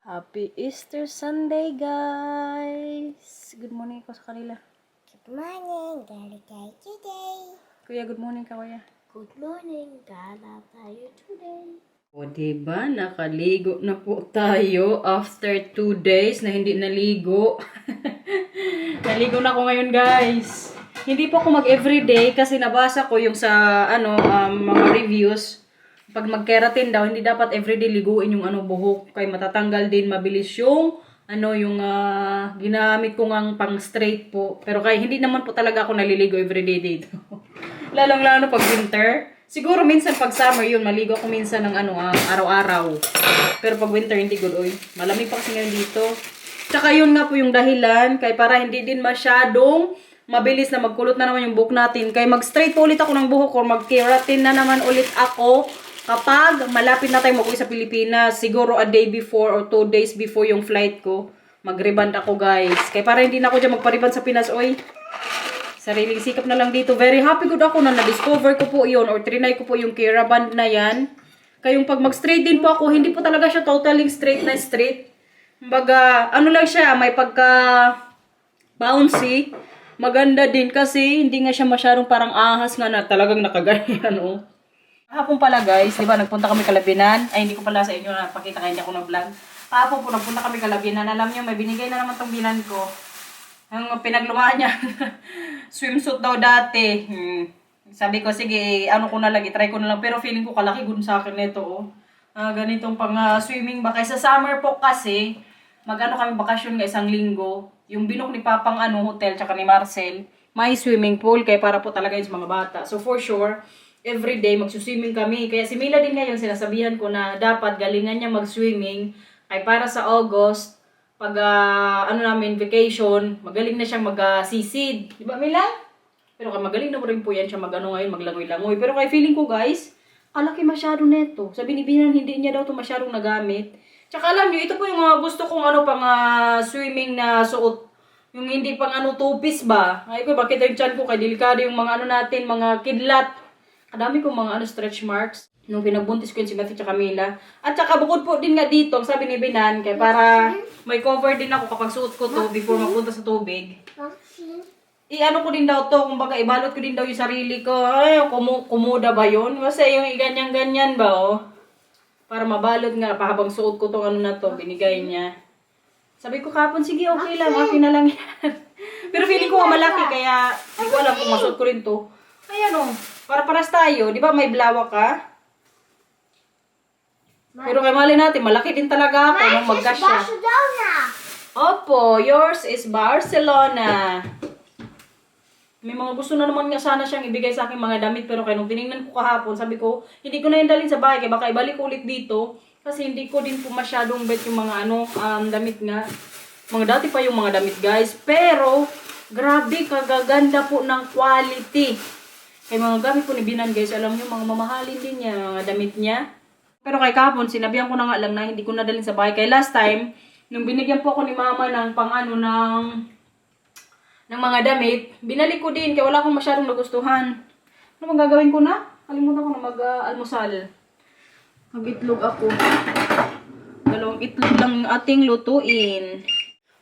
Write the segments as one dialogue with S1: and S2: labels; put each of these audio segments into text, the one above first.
S1: Happy Easter Sunday, guys! Good morning ko sa kanila.
S2: Good morning, gala tayo today.
S1: Kuya, good morning ka, kuya.
S2: Good morning, gala tayo today.
S1: O, diba? Nakaligo na po tayo after 2 days na hindi naligo. Naligo na ako ngayon, guys. Hindi po ako mag-everyday kasi nabasa ko yung sa, mga reviews. Pag mag-keratin daw, hindi dapat everyday liguin yung buhok. Kaya matatanggal din mabilis yung ginamit ko ngang pang straight po. Pero kaya hindi naman po talaga ako naliligo everyday dito. Lalong-lalo pag winter. Siguro minsan pag summer yun, maligo ako minsan ng araw-araw. Pero pag winter, hindi good, oy. Malamig pa kasi ngayon dito. Tsaka yun nga po yung dahilan, kaya para hindi din masyadong mabilis na magkulot na naman yung buhok natin. Kaya mag-straight po ulit ako ng buhok or mag-keratin na naman ulit ako kapag malapit na tayo mag-uwi sa Pilipinas. Siguro a day before or 2 days before yung flight ko, mag-reband ako, guys. Kaya para hindi na ako dyan magpa-reband sa Pinas, oy. Sariling sikap na lang dito. Very happy good ako na na-discover ko po yun or trinay ko po yung Kera band na yan. Kayong pag mag-straight din po ako, hindi po talaga siya totally straight na straight. Kumbaga, lang siya, may pagka bouncy. Maganda din kasi hindi nga siya masyadong parang ahas nga na talagang nakaganyan, oh. Hapon pala, guys, di ba, nagpunta kami Kalabinan. Ay, hindi ko pala sa inyo napakita kaya hindi ako nag-vlog. Hapon po, nagpunta kami Kalabinan. Alam niyo, may binigay na naman tong binan ko. Yung pinaglumaan niya. Swimsuit daw dati. Sabi ko, sige, ko na lang, itry ko na lang. Pero feeling ko kalaki gun sa akin nito, oh. Ganitong pang swimming ba. Kaya sa summer po kasi, kami bakasyon nga 1 linggo. Yung binok ni Papang hotel, tsaka ni Marcel, may swimming pool. Kaya para po talaga yun sa mga bata. So for sure, everyday magsuswimming kami. Kaya si Mila din ngayon, sinasabihan ko na dapat galingan niya mag-swimming. Ay para sa August, pag namin vacation, magaling na siyang mag-sisid. Di ba, Mila? Pero magaling na rin po yan siya ngayon, maglangoy-langoy. Pero kaya feeling ko, guys, alaki masyado neto. Sabi ni Binan, hindi niya daw ito masyadong nagamit. Tsaka alam niyo, ito po yung gusto kong pang swimming na suot. Yung hindi pang two-piece ba? Ay ko, bakit yung chan ko kay delikado yung mga natin, mga kidlat. Kadami kong mga stretch marks. Nung pinagbuntis ko yun si Matthew tsaka Mila. At tsaka bukod po din nga dito, sabi ni Binan, kaya para may cover din ako kapag suot ko to before mapunta sa tubig. Ko din daw to, kumbaga ibalot ko din daw yung sarili ko. Ay, kumuda ba yun? Kasi yung ganyan-ganyan ba, oh. Para mabalot nga, habang suot ko tong na to, binigay niya. Sabi ko kapon, sige, okay lang, okay na lang yan. Pero feeling ko malaki, kaya hindi ko alam kung masuot ko rin to. Ayan, oh. Para-paras tayo. Di ba may blawa ka? Pero kay mali natin, malaki din talaga ako nung magkasya.
S2: Barcelona!
S1: Opo, yours is Barcelona. May mga gusto na naman nga sana siyang ibigay sa akin mga damit. Pero kaya nung tinignan ko kahapon, sabi ko, hindi ko na yung dalhin sa bahay. Kaya baka ibalik ulit dito. Kasi hindi ko din po masyadong bet yung mga damit nga. Mga dati pa yung mga damit, guys. Pero, grabe, kagaganda po ng quality. Kaya mga gamit po ni Binan, guys, alam nyo, mga mamahalin din niya, mga damit niya. Pero kay kapon, sinabihan ko na nga lang na hindi ko nadalhin sa bahay. Kaya last time, nung binigyan po ako ni Mama ng ng mga damit, binalik ko din, kaya wala akong masyadong nagustuhan. Ano bang gagawin ko na? Kalimutan ko na mag-almusal. Mag-itlog ako. 2 itlog lang ating lutuin.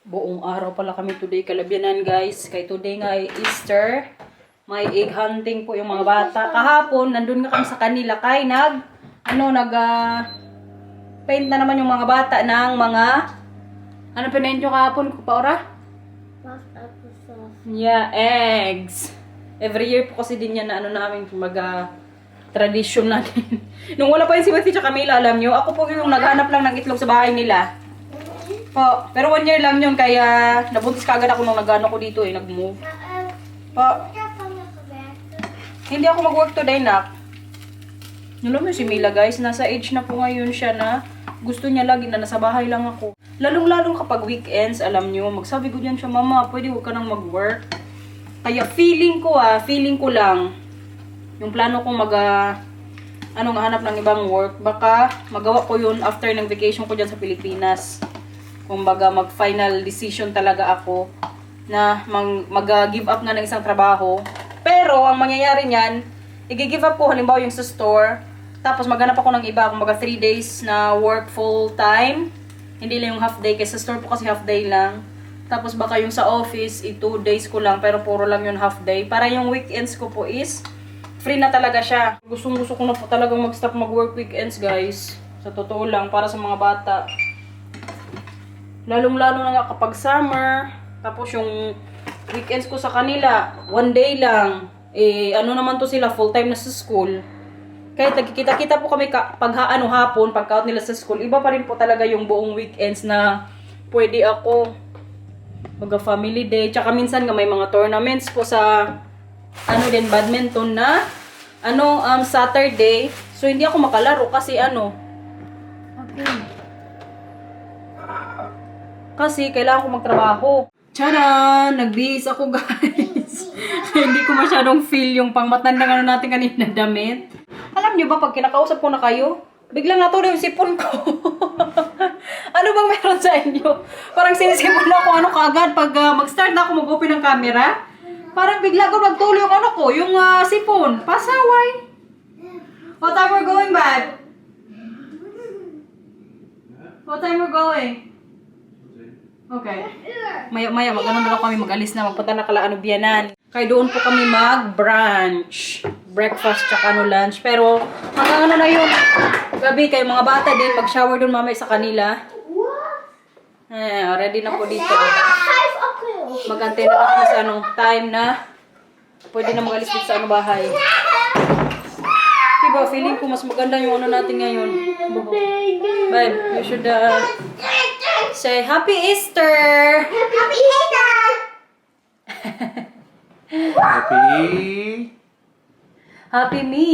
S1: Buong araw pala kami today, Kalabinan, guys. Kaya today nga ay Easter. May egg hunting po yung mga bata. Kahapon, nandun nga kami sa kanila. Kay paint na naman yung mga bata ng mga, pinaint nyo kahapon, Paura? Yeah, eggs. Every year po kasi din yan na namin tradition natin. Nung wala pa yung si Matthew tsaka Camila, alam nyo, ako po yung naghanap lang ng itlog sa bahay nila. Po, pero 1 year lang yun, kaya nabuntis kagad ako nung nag-ano ko dito nag-move. Po, hindi ako mag-work today, nak. Alam mo si Mila, guys, nasa age na po ngayon siya na gusto niya lagi na nasa bahay lang ako. Lalong-lalong kapag weekends, alam niyo, magsabi ko diyan siya, Mama, pwede huwag ka nang mag-work. Kaya feeling ko lang, yung plano kong hanap ng ibang work, baka magawa ko yun after ng vacation ko dyan sa Pilipinas. Kumbaga, mag-final decision talaga ako na mag-give up nga ng isang trabaho. Pero, ang mangyayari niyan, i-give up ko halimbawa yung sa store, tapos maghanap ako ng iba, kumbaga 3 days na work full time. Hindi lang yung half day. Kasi sa store po kasi half day lang. Tapos baka yung sa office, 2 days ko lang. Pero puro lang yung half day. Para yung weekends ko po is free na talaga siya. Gusto ko na po talagang mag-stop mag-work weekends, guys. Sa totoo lang, para sa mga bata. Lalong-lalo na nga kapag summer. Tapos yung weekends ko sa kanila, 1 day lang. Ano naman to sila, full-time na sa school. Kahit nagkikita-kita po kami hapon, pagka-out nila sa school, iba pa rin po talaga yung buong weekends na pwede ako mag-family day. Tsaka minsan nga may mga tournaments po sa badminton na Saturday. So hindi ako makalaro kasi kasi kailangan ko magtrabaho. Tara! Nagbihis ako, guys. Hindi ko masyadong feel yung pangmatandang natin kanina damit. Alam niyo ba, pag kinakausap ko na kayo, biglang natuloy yung sipon ko. Ano bang meron sa inyo? Parang sinisipon ako kaagad pag mag-start na ako mag-open ng camera. Parang bigla ko nagtuloy yung yung sipon. Pasaway. What time we're going, Bad? What time we're going? Okay. Maya, mag-ano na lang kami, mag-alis na, magpunta na kala Biyanan. Kaya doon po kami mag-brunch. Breakfast tsaka lunch. Pero hanggang na yun. Gabi kayo mga bata din, mag-shower doon mamaya sa kanila. Ready na po dito. Mag-antay na kami sa time na pwede na mag-alis dito sa bahay. Diba, feeling ko mas maganda yung natin ngayon. Babe, you should say Happy Easter!
S2: Happy Easter!
S1: Happy me!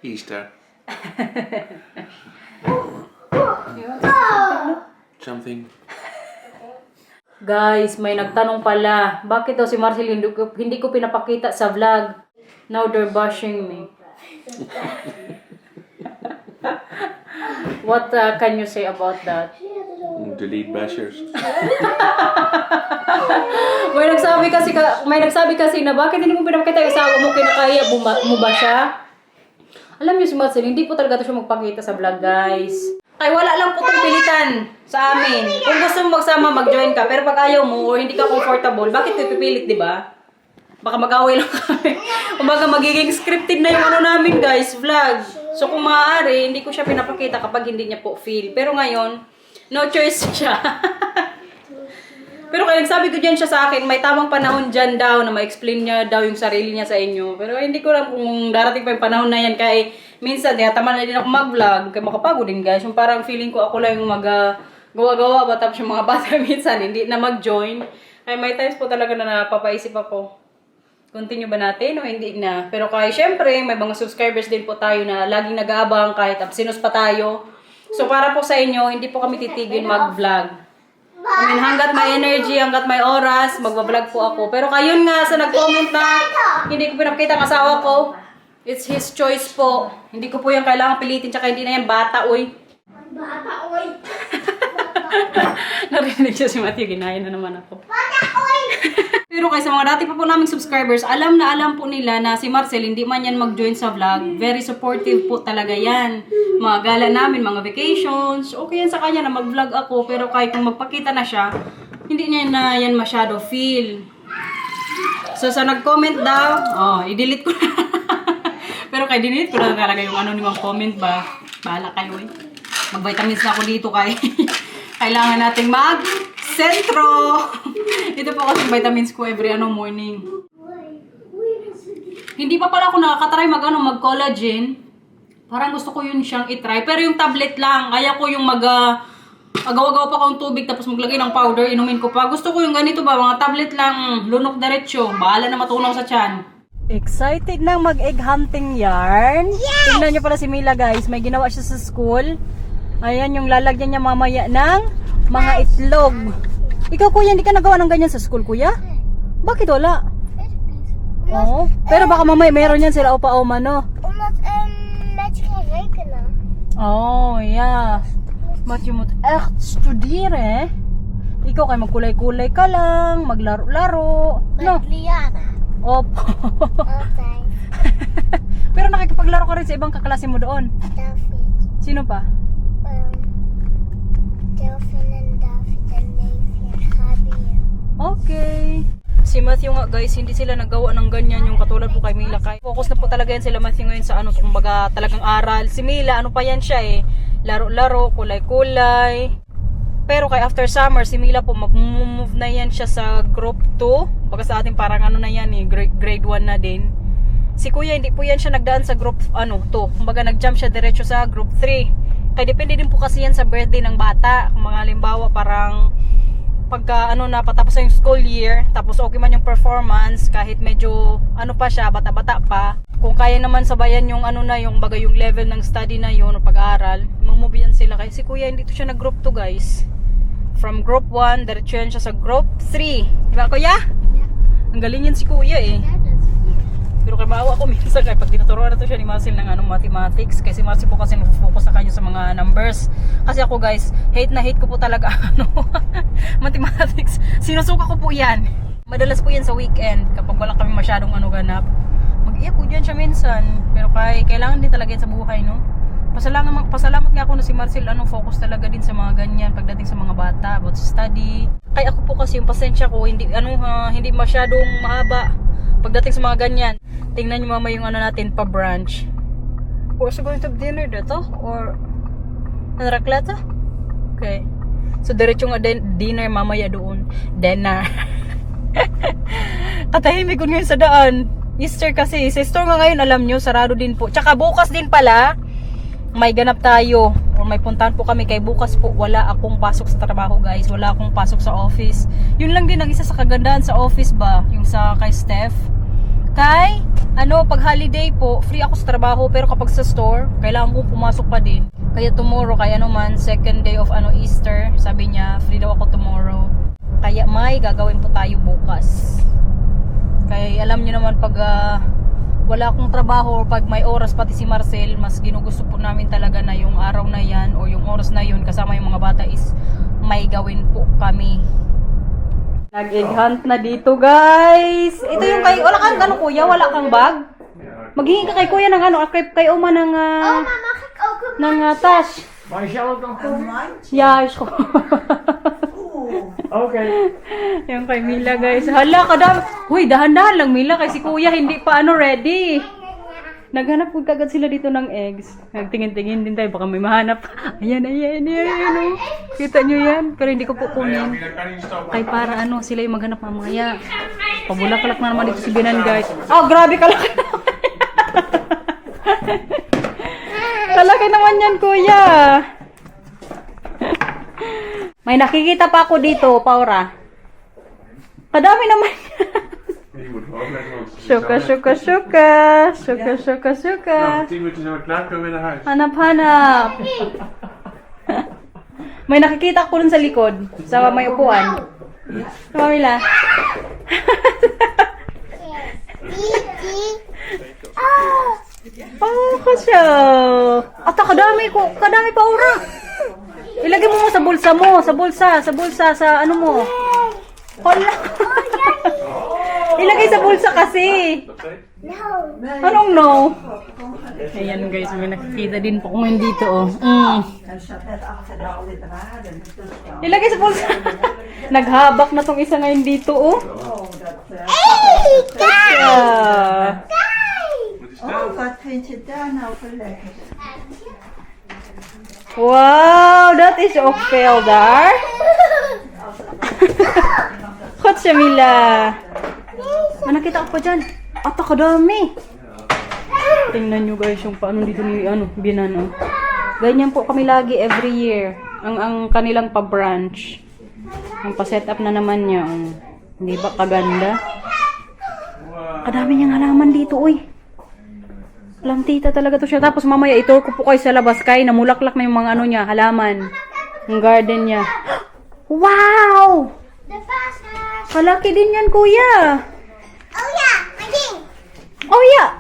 S3: Easter. Something.
S1: Guys, may nagtanong pala, bakit daw si Marcel hindi ko pinapakita sa vlog? Now they're bashing me. What can you say about that?
S3: Delete bashers.
S1: May nagsabi kasi na bakit hindi mo pinapakita yung asawa mo, kinakaya mo ba siya? Alam niyo si Marcel, hindi po talaga ito siya magpakita sa vlog, guys. Ay, wala lang po itong pilitan sa amin. Kung gusto mo magsama, mag-join ka. Pero pag ayaw mo or hindi ka comfortable, bakit ito pipilit, di ba? Baka mag-away lang kami. Kumbaga magiging scripted na yung namin, guys, vlog. So kung maaari, hindi ko siya pinapakita kapag hindi niya po feel. Pero ngayon, no choice siya. Pero kaya nagsabi ko dyan siya sa akin, may tamang panahon dyan daw na ma-explain niya daw yung sarili niya sa inyo. Pero hindi ko lang kung darating pa yung panahon na yan. Kaya minsan, tama na din ako mag-vlog. Kaya makapagod din, guys. Yung parang feeling ko ako lang yung gawa-gawa ba. Tapos yung mga bata minsan, hindi na mag-join. Ay, may times po talaga na napapaisip ako. Continue ba natin o hindi na? Pero kaya syempre, may mga subscribers din po tayo na laging nag-aabang kahit absinos pa tayo. So para po sa inyo, hindi po kami titigil mag-vlog. I mean, hanggat may energy, hanggat may oras, magbablog po ako. Pero kayon nga sa nag-comment na hindi ko pinapakita ang asawa ko, it's his choice po. Hindi ko po yung kailangan pilitin, tsaka hindi na yan bata, uy.
S2: Bata, oy!
S1: Narinig siya si Matthew, ginaya na naman ako.
S2: Bata, oy!
S1: Pero kaysa mga dati pa po naming subscribers, alam na alam po nila na si Marcel hindi man yan mag-join sa vlog. Very supportive po talaga yan. Mga gala namin, mga vacations, okay yan sa kanya na mag-vlog ako. Pero kahit kung magpakita na siya, hindi niya na yan masyado feel. So sa nag-comment daw, i-delete ko na. Pero kay delete ko na talaga yung anonymous comment ba. Bahala kayo eh. Mag-vitamins na ako dito kay kailangan nating mag-sentro. Ito po kasi vitamins ko every morning. Hindi pa pala ako nakakatry mag-collagen. Parang gusto ko yun siyang itry. Pero yung tablet lang. Kaya ko yung agawa-gawa pa akong tubig tapos maglagay ng powder, inumin ko pa. Gusto ko yung ganito ba, mga tablet lang, lunok diretsyo. Bahala na matunaw sa tiyan. Excited na mag-egg hunting yarn. Yes! Tingnan niyo pala si Mila, guys. May ginawa siya sa school. Ayan yung lalagyan niya mamaya ng mga itlog. Ikaw, kuya, hindi ka nagawa ng ganyan sa school, kuya? Bakit wala? Oo. Pero baka mamaya meron yan sila opa-oma, no?
S2: Omdat met je geen rekenen.
S1: Oh, ja. Maar je moet echt studeren. Ikaw kay magkulay-kulay ka lang, maglaro-laro. No?
S2: Met Liana.
S1: Opo.
S2: Altijd.
S1: Pero nakikipaglaro ka rin sa ibang kaklase mo doon.
S2: David.
S1: Sino pa?
S2: Dolphin and Dolphin and Javier.
S1: Okay. Si Matthew nga guys, hindi sila nagawa ng ganyan yung katulad po kay Mila. Kay focus na po talaga yan sila Matthew ngayon sa ano, kumbaga talagang aral. Si Mila, ano pa yan siya eh, laro-laro, kulay-kulay. Pero kay after summer, si Mila po mag-move na yan siya sa group 2. Baga sa atin parang ano na yan eh, grade 1 na din. Si Kuya, hindi po yan siya nagdaan sa group 2. Kumbaga nag-jump siya diretso sa group 3. Kaya depende din po kasi yan sa birthday ng bata. Kung mga halimbawa parang pagka ano na patapos na yung school year, tapos okay man yung performance, kahit medyo ano pa siya, bata-bata pa, kung kaya naman sabayan yung ano na yung baga yung level ng study na yun o pag-aaral, mamove yan sila. Kaya si Kuya hindi to siya nag group 2 guys, from group 1 diretso yan siya sa group 3, diba Kuya? Ang galing yan si Kuya eh. Pero kaya maawa ko minsan kaya pag tinuturuan na to siya ni Marcel ng mathematics, kasi si Marcel po kasi nag-focus sa kanya sa mga numbers. Kasi ako guys, hate na hate ko po talaga mathematics. Sinusuka ko po yan. Madalas po yan sa weekend kapag wala kami masyadong ganap. Mag-iyak po dyan siya minsan. Pero kailangan din talaga yan sa buhay, no? Pasalamat nga ako na si Marcel focus talaga din sa mga ganyan pagdating sa mga bata about sa study. Kaya ako po kasi yung pasensya ko hindi masyadong mahaba pagdating sa mga ganyan. Tingnan nyo mama yung natin pa-brunch. Or so going to dinner dito? Or raklata? Okay. So diretso nga dinner mamaya doon. Dinner. Katahimik ko ngayon sa daan. Easter kasi. Sa store nga ngayon alam nyo, sarado din po. Tsaka bukas din pala, may ganap tayo. Or may puntahan po kami. Kay bukas po, wala akong pasok sa trabaho guys. Wala akong pasok sa office. Yun lang din ang isa sa kagandahan sa office ba? Yung sa kay Steph. Pag holiday po, free ako sa trabaho, pero kapag sa store, kailangan ko pumasok pa din. Kaya tomorrow, second day of Easter, sabi niya, free daw ako tomorrow. Kaya may gagawin po tayo bukas. Kaya alam niyo naman pag wala akong trabaho, pag may oras pati si Marcel, mas ginugusto po namin talaga na yung araw na yan, o yung oras na yun, kasama yung mga bata is may gawin po kami. Nag-egg hunt na dito, guys. Ito yung wala kang kuya, wala kang bag. Maghingi ka kay kuya ng kay Oma ng tash.
S4: Mag je ook dan komen?
S1: Yeah, is ko.
S4: Okay.
S1: Yung kay Mila, guys. Hala, kadami. Uy, dahan-dahan lang Mila, kasi si kuya hindi pa ready. Naghanap po kagad sila dito ng eggs. Nagtingin-tingin din tayo, baka may mahanap. Ayan. Oh. Kita nyo yan? Pero hindi ko po kunin. Kay para sila yung maghanap mamaya. Pabulak-kalak na naman dito si Binan, guys. Oh, grabe kalaki naman. Kalaki naman yan, kuya. May nakikita pa ako dito, Paura. Kadami naman yan.
S3: Je moet wel opletten, want het is
S1: Shuka.
S3: Nou, 10 minuten zijn we klaar, kunnen we weer naar huis.
S1: Hanap. May nakikita ko dun sa likod, sa may upuan. Kamila. Oh, kasya. At kadami pa ura. Ilagay mo sa bulsa mo, sa ano mo. Hala. Ilagay sa bulsa kasi. Anong no? Ayan guys, may nakikita din po kung dito oh. Ilagay sa bulsa. Naghabak na tong isa ngayon dito oh.
S5: Wat vind je daar nou voor lekker?
S1: Wow, dat is ook veel daar. Goed, Shamila. Nakita ko pa dyan. At kadami. Tingnan nyo guys yung paano dito ni Binan. Ganyan po kami lagi every year. Ang kanilang pa-branch. Ang pa-set up na naman niya. Hindi ba kaganda? Kadami niyang halaman dito, uy. Plantita talaga to siya. Tapos mamaya i-tour ko po kayo sa labas kay namulaklak na yung mga niya, halaman. Yung garden niya. Wow! Kalaki din yan, kuya. Oh, yeah.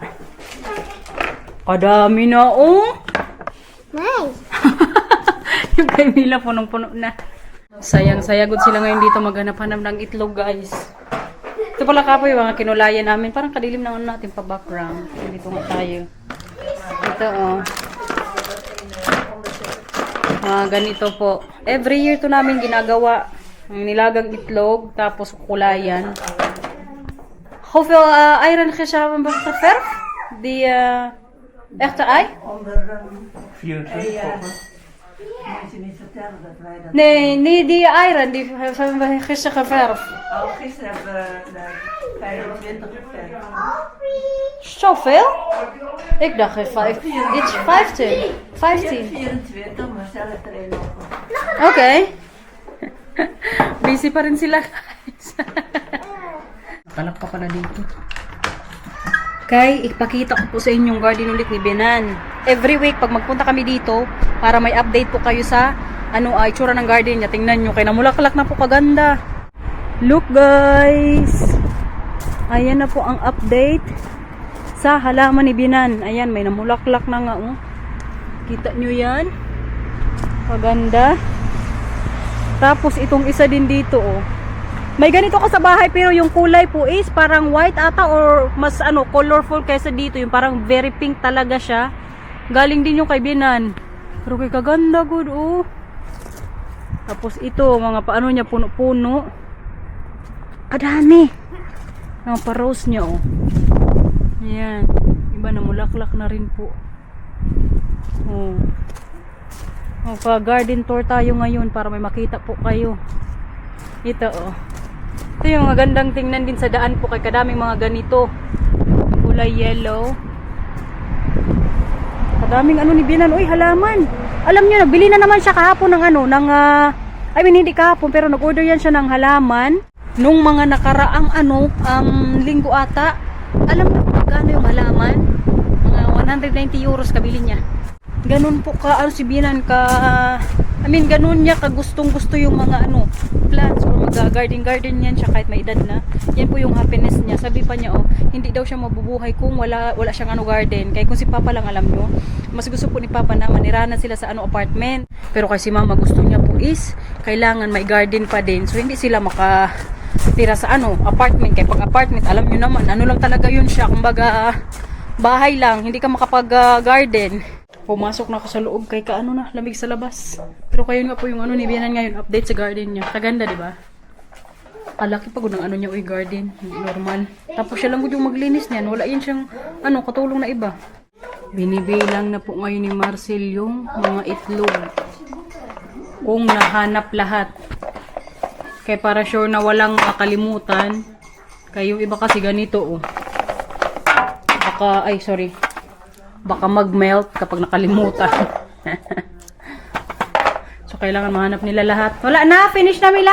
S1: Kadami na, oh.
S2: Nice.
S1: Yung kay Mila, punong-puno na. Sayang-sayagod sila ngayon dito maghanap-hanap ng itlog, guys. Ito pala kapo yung mga kinulayan namin. Parang kadilim na natin pa background. Dito nga tayo. Ito, oh. Mga ganito po. Every year to namin ginagawa. Ang nilagang itlog, tapos kulayan. Hoeveel eieren gezamen wordt er verf? Die echte ei?
S5: Onder
S3: 24 volgens
S5: moet je niet vertellen dat wij dat...
S1: Nee, die eieren, die hebben we gisteren geverfd.
S5: Gisteren hebben we 25 geverfd.
S1: Zoveel? Ik dacht iets 15. 15.
S5: 24, maar zelf er een op.
S1: Oké. Busy pa rin sila, guys. Kalap pa pala dito. Okay, ipakita ko po sa inyong garden ulit ni Benan. Every week, pag magpunta kami dito, para may update po kayo sa itsura ng garden niya. Tingnan nyo, kaya namulaklak na po kaganda. Look guys! Ayan na po ang update sa halaman ni Benan. Ayan, may namulaklak na nga. Oh. Kita nyo yan? Kaganda. Tapos itong isa din dito oh. May ganito ka sa bahay pero yung kulay po is parang white ata or mas colorful kaysa dito. Yung parang very pink talaga siya. Galing din yung kay Benan. Pero kay kaganda good oh. Tapos ito mga paano niya puno-puno. Kadami. Ang pa-rose niya oh. Ayan. Iba na mulaklak na rin po. Oh. Garden tour tayo ngayon para may makita po kayo. Ito oh. Ito yung magandang tingnan din sa daan po kay kadaming mga ganito. Kulay yellow. Kadaming ni Benan. Uy, halaman. Alam niyo na, bili na naman siya kahapon ng hindi kahapon pero nag-order yan siya ng halaman nung mga nakaraang linggo ata. Alam niyo magkano yung halaman? Mga 190 euros kabili niya. Ganun po si Benan ganun niya kagustong-gusto yung mga plants or mag-garden yan siya kahit may edad na. Yan po yung happiness niya. Sabi pa niya hindi daw siya mabubuhay kung wala siyang garden. Kaya kung si Papa lang alam nyo, mas gusto po ni Papa na manirahan sila sa apartment. Pero kasi Mama gusto niya po is kailangan may garden pa din. So hindi sila makatira sa apartment. Kaya pag apartment, alam nyo naman, lang talaga yun siya. Kumbaga bahay lang, hindi ka makapag-garden. Pumasok na ako sa loob kay lamig sa labas. Pero kayo nga po yung ni Benan ngayon, update sa garden niya. Kaganda, di ba? Kalaki pagod ng niya, garden. Normal. Tapos siya lang yung maglinis niyan. Wala yan siyang katulong na iba. Binibilang na po ngayon ni Marcel yung mga itlog. Kung nahanap lahat. Kaya para sure na walang makalimutan. Kaya yung iba kasi ganito baka mag-melt kapag nakalimutan. So, kailangan mahanap nila lahat. Wala na? Finish na, Mila?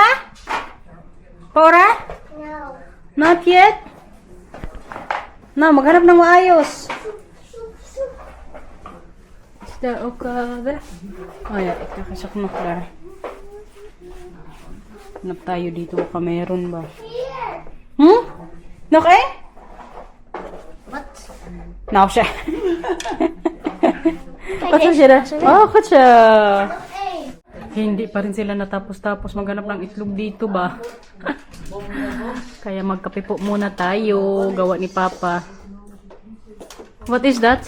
S1: Paura?
S2: No.
S1: Not yet? No, maghanap ng maayos. Is there okay? Oh, yeah. Ikakisak na klar. Hanap tayo dito. Baka meron ba? Okay?
S2: What?
S1: Nou, siya. Wat is siya? Oh, goed siya. Hindi pa rin sila natapos-tapos maghanap ng itlog dito ba? Kaya magkape po muna tayo. Gawa ni Papa. What is that?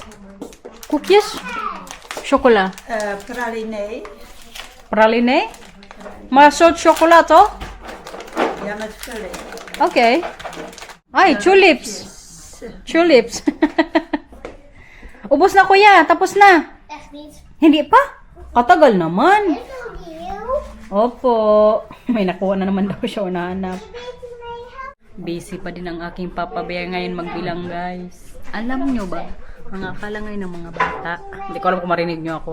S1: Cookies? Chocola?
S5: Praline.
S1: Praline? Maar zout chocola toch?
S5: Ja, met vulling.
S1: Okay. Ay, tulips. Tulips. Ubos na kuya, tapos na.
S2: Echt niet.
S1: Hindi pa? Katagal naman.
S2: Ik wil die.
S1: Opo. May nakuha na naman daw siya unahanap. Busy pa din ang aking Papa Bear ngayon magbilang guys. Alam nyo ba, mga kalangay ng mga bata, hindi ko alam kung marinig nyo ako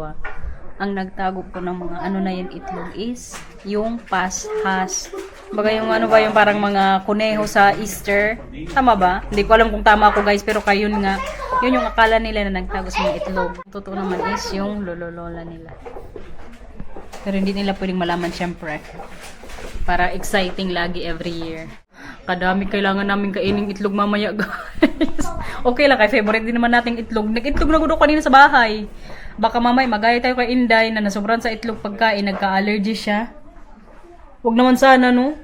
S1: ang nagtago po ng mga na yan itlog is yung pashas. Baga yung yung parang mga kuneho sa Easter. Tama ba? Hindi ko alam kung tama ako guys, pero kayo nga, yun yung akala nila na nagtago sa mga itlog. Totoo naman is yung lolo-lola nila. Pero hindi nila pwedeng malaman syempre. Para exciting lagi every year. Kadami kailangan namin kaining itlog mamaya guys. Okay lang, kay favorite din naman nating itlog. Nag-itlog na gusto kanina sa bahay. Baka mamay magaya tayo kay Inday na nasobran sa itlog pagkain, nagka-allergy siya. Huwag naman sana no.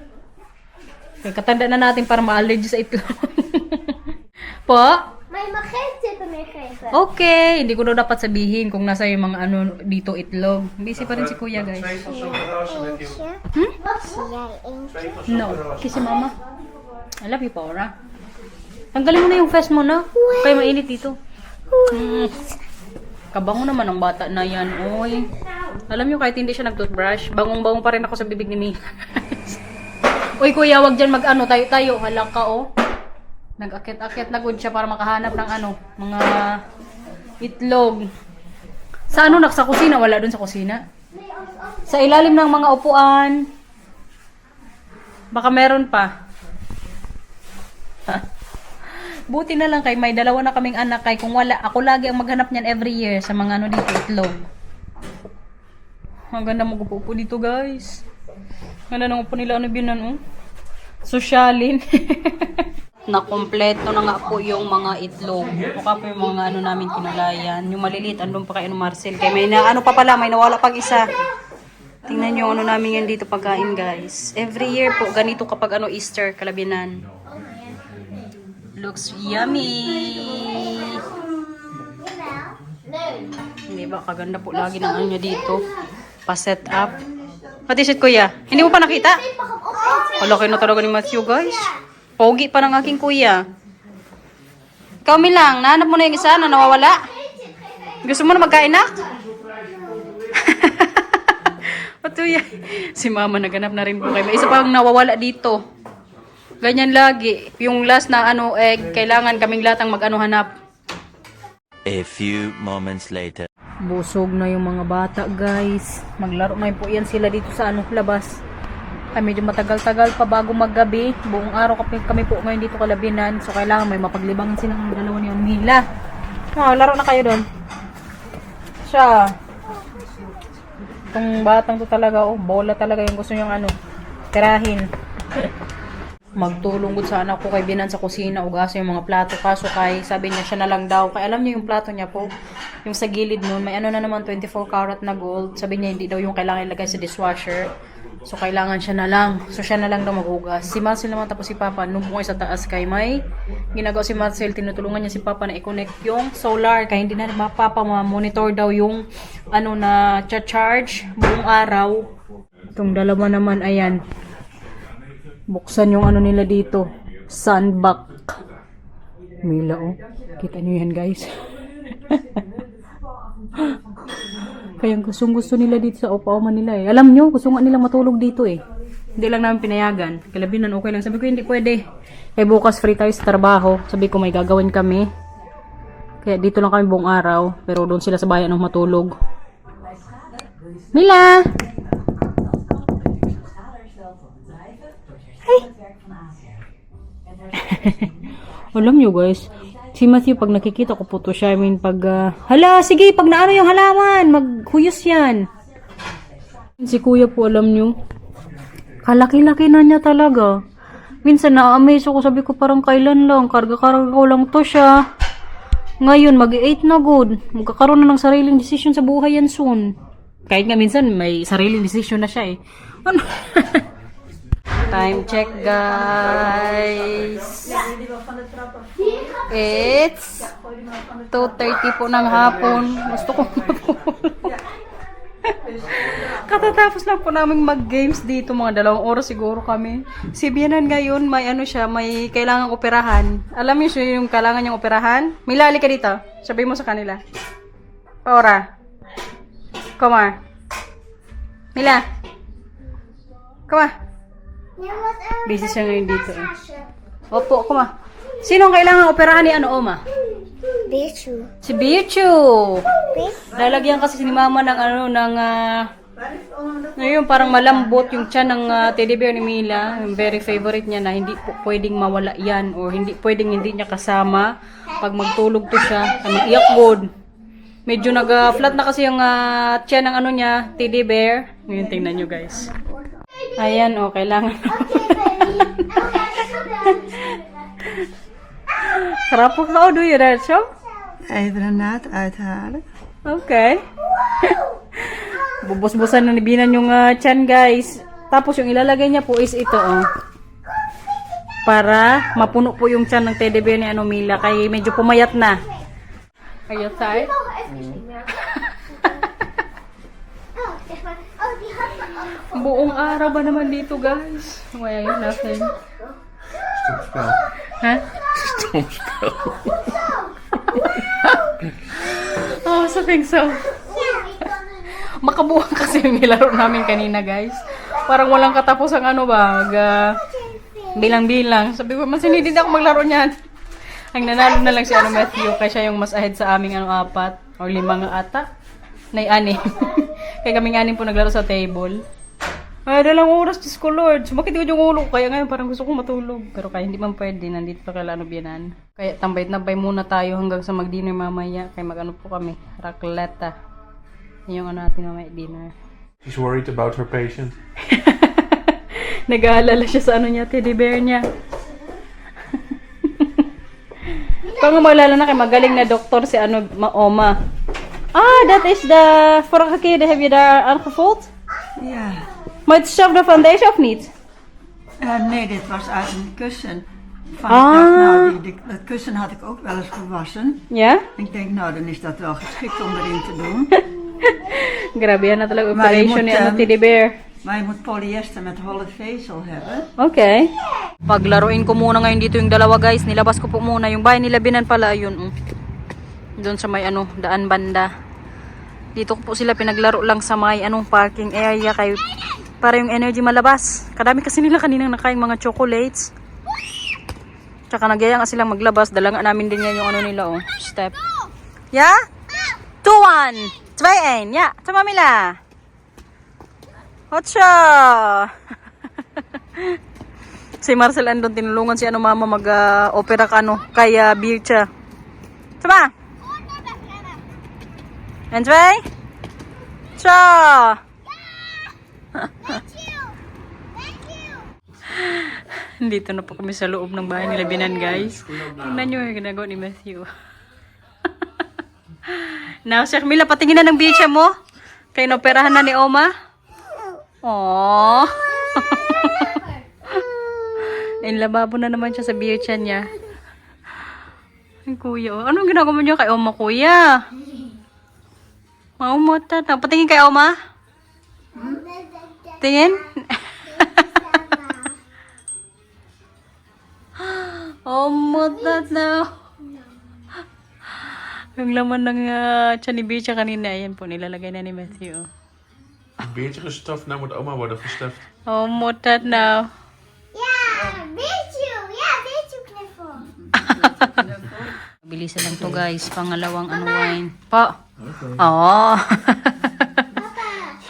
S1: Kaya katanda na natin para ma-allergy sa itlog. Po?
S2: Maar je mag geen tippen meer geven.
S1: Okay, hindi ko na dapat sabihin kung nasa yung mga ano dito itlog. Busy pa rin si kuya, guys. No, kisi mama. I love you, Paura. Tanggalin mo na yung face mo na. Kaya mainit dito. Kabango naman ang bata na yan. Oy. Alam nyo, kahit hindi siya nag-toothbrush, bangong-bangong pa rin ako sa bibig ni Mia. Uy, kuya, wag dyan mag-ano. Tayo-tayo. Hala ka, oh. Nag-akit-akit na good siya para makahanap ng ano, mga itlog. Sa ano, sa kusina? Wala dun sa kusina. Sa ilalim ng mga upuan. Baka meron pa. Buti na lang kay may dalawa na kaming anak kay kung wala, ako lagi ang maghanap niyan every year sa mga ano dito, itlog. Ang ganda mo upo dito, guys. Ganda ng upo nila, ano binan, oh. Sosyalin. Nakompleto na nga po yung mga itlog. Mukha po yung mga ano namin kinulayan. Yung maliliit, andun pa kay ano Marcel. Kaya may na, ano pa pala, may nawala pag isa. Tingnan nyo ano namin yan dito pagkain, guys. Every year po, ganito kapag ano Easter, Kalabinan. Looks yummy! Hindi ba, kaganda po lagi ng ano nyo dito. Pa-set up. Pati shit, kuya. Hindi mo pa nakita? Kalaki na talaga ni Matthew, guys. Pogi pa ng aking kuya. Ikaw, Milang, nahanap mo na yung isa na nawawala? Gusto mo na magkain na? Patuya. Si mama naganap na rin po kayo. May isa pang nawawala dito. Ganyan lagi. Yung last na ano egg, kailangan kaming latang mag-ano hanap.
S4: A few moments later.
S1: Busog na yung mga bata, guys. Maglaro na po yan sila dito sa ano, labas. Ay, medyo matagal-tagal pa bago maggabi. Buong araw kami po ngayon dito Kalabinan. So, kailangan may mapaglibangan silang dalawa ni Mila. Laro na kayo doon. Siya. Itong batang to talaga, oh, bola talaga yung gusto niyang ano, tirahin. Magtulong gud sa anak ko kay Binan sa kusina, ugasan yung mga plato. Kaso kay, sabi niya siya na lang daw. Kaya alam niyo yung plato niya po, yung sa gilid nun, may ano na naman 24 karat na gold. Sabi niya hindi daw yung kailangan ilagay sa dishwasher. So, kailangan siya na lang. So, siya na lang daw maghugas. Si Marcel naman tapos si Papa, nung bungay sa taas kay may ginagawa si Marcel, tinutulungan niya si Papa na i-connect yung solar. Kaya hindi na Papa ma-monitor daw yung ano na charge buong araw. Itong dalawa naman, ayan. Buksan yung ano nila dito. Sandbag. Mila, oh. Kita nyo yan, guys. Kaya gusto nila dito sa upa-uma nila eh. Alam nyo, gusto nga nilang matulog dito eh. Hindi lang namin pinayagan. Kalabinan, okay lang. Sabi ko, hindi pwede. Kaya bukas free tayo sa trabaho. Sabi ko, may gagawin kami. Kaya dito lang kami buong araw. Pero doon sila sa bayan ng matulog. Mila! Alam nyo guys, si Matthew pag nakikita ko po to siya, I mean pag hala, sige, pag naano yung halaman, maghuyos yan. Si kuya po, alam nyo, kalaki-laki na niya talaga. Minsan na-amaze ako, sabi ko parang kailan lang, karga-karga ko lang to siya. Ngayon, mag-8 na good. Magkakaroon na ng sariling desisyon sa buhay yan soon. Kahit nga minsan, may sariling desisyon na siya eh. Ano? Time check, guys. It's 2:30 po ng hapon. Gusto ko matulog. Katatapos lang po namin mag-games dito. Mga 2 oras siguro kami. Si Bianan ngayon, may ano siya, may kailangang operahan. Alam niyo siya yung kailangan niyang operahan? Milali ka dito. Sabihin mo sa kanila. Paura. Come on. Mila. Come on. Busy siya ngayon dito eh. Opo, kuma. Sino ang kailangan operahan ni ano, Oma?
S2: Bichu.
S1: Si Bichu. Lalagyan kasi ni Mama ng ano, ng ngayon parang malambot yung tiyan ng teddy bear ni Mila. Yung very favorite niya na hindi po pwedeng mawala yan or hindi pwedeng hindi niya kasama pag magtulog to siya. Kami iyak good. Medyo nag-flat na kasi yung tiyan ng ano niya, teddy bear. Ngayon tingnan nyo guys. Ayan, oh, kailangan. Harap po ka, do you that show?
S5: Eidranaat uithalen.
S1: Okay. Bubos-busan na ni Binan yung tiyan, guys. Tapos yung ilalagay niya po is ito, oh. Para mapuno po yung tiyan ng teddy bear ni Mila. Kaya medyo pumayat na. Are you tired?
S2: Oh, das war. Oh, die hat man auch.
S1: Buong araw ba naman dito, guys? Why are you laughing?
S3: Stomspel.
S1: Ha?
S3: Stomspel.
S1: Oh, so think so. Makabuang kasi yung nilaro namin kanina, guys. Parang walang katapos ang ano ba, bilang-bilang. Sabi ko, mas hindi din ako maglaro niyan. Ang nanalo na lang si Matthew, kaya siya yung mas ahead sa aming 4 or 5 nga ata. Nay 6. Kaya kaming 6 po naglaro sa table. Ay, dalang oras, Diyos ko Lord. Sumakit ko yung ulo ko. Kaya ngayon parang gusto kong matulog. Pero kaya hindi man pwede. Nandito pa kala Bianan. Kaya tambay-tambay muna tayo hanggang sa mag-dinner mamaya. Kaya mag-ano po kami. Raclette. Yan yung ano natin mamaya dinner.
S3: She's worried about her patient.
S1: Nag-aalala siya sa ano niya, teddy bear niya. Kung maalala na kay magaling na doktor si Oma. Ah, that is the vorige keer heb je daar aangevoeld?
S5: Ja.
S1: Maar het is zelf van deze of niet?
S5: Nee, dit was uit een kussen. Van, ik dacht, nou, dat kussen had ik ook wel eens gewassen.
S1: Ja?
S5: Ik denk, nou, dan is dat wel geschikt om erin te doen.
S1: Grabe yan na talaga
S5: Maar je
S1: operation
S5: moet,
S1: ni teddy bear.
S5: Maar je moet polyester met holle vezel hebben.
S1: Okay. Paglaruin ko muna ngayon dito yung dalawa, guys. Nilabas ko po muna yung bahay nila Binan pala yun. Doon sa may daan banda. Dito ko po sila pinaglaro lang sa may parking area kay para yung energy malabas. Kadami kasi nila kaninang nakain mga chocolates. Tsaka nagyaya nga silang maglabas. Dala nga namin din yan yung nila step. Yeah? 2-1. 2-1. Yeah. Sama Mila. Ocho! Si Marcel andun tinulungan si mama mag-opera kaya Bircha. Sama! Enjoy? Cho! Dito na po kami sa loob ng bahay nila Binan, guys. Tingnan nyo yung ginagawa ni Matthew. Now, Sir Mila, patingin na ng Bircha mo. Kaya inoperahan na ni Oma. Aww. Lababo na naman siya sa Bircha niya. Ay, kuya. Anong ginagawa mo niyo kay Oma, kuya? Maumota. Patingin kay Oma. Tingin? Omota na. Yung laman ng tiyan ni Bircha kanina. Ayan po, nilalagay na ni Matthew.
S3: Een beetje gestuft, nou moet oma worden gestuft.
S1: Omota na.
S2: Ja, beetje. Ja, beetje knuffel.
S1: Bilisan lang to, guys. Pangalawang wine. Pa. Oo.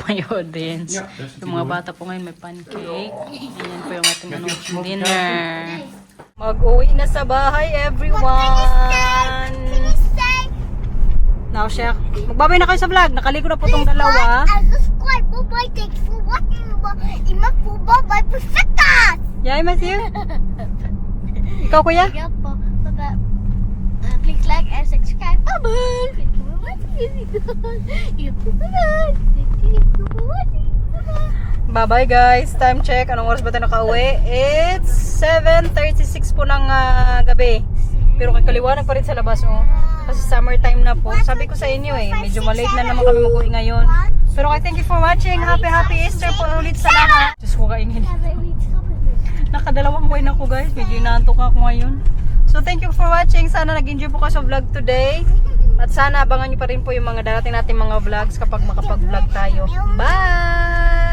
S1: May audience. Yung mga bata po ngayon may pancake. Ayan po yung ating dinner. Mag-uwi na sa bahay, everyone. Now, Shek. Magbabay na kayo sa vlog. Nakaligo na po tong dalawa.
S2: Subscribe. Bye-bye. Thanks for watching. Imak po. Bye-bye. Perfectas!
S1: Yay, Matthew? Ikaw, kuya?
S2: Ja, papa. Please like and subscribe. Bye-bye. Thank you for watching.
S1: Bye-bye, guys. Time check. Anong oras ba tayo nakauwi? It's 7:36 po ng gabi. Pero kakaliwanag pa rin sa labas, Kasi summertime na po. Sabi ko sa inyo medyo malate na naman kami mag-uwi ngayon. Pero thank you for watching. Happy Easter po ulit sa lahat. Diyos ko kaingin. Nakadalawang wine ako, guys. Medyo inaantok ako ngayon. So thank you for watching. Sana nag-enjoy po kayo sa vlog today. At sana abangan nyo pa rin po yung mga darating natin mga vlogs kapag makapag-vlog tayo. Bye!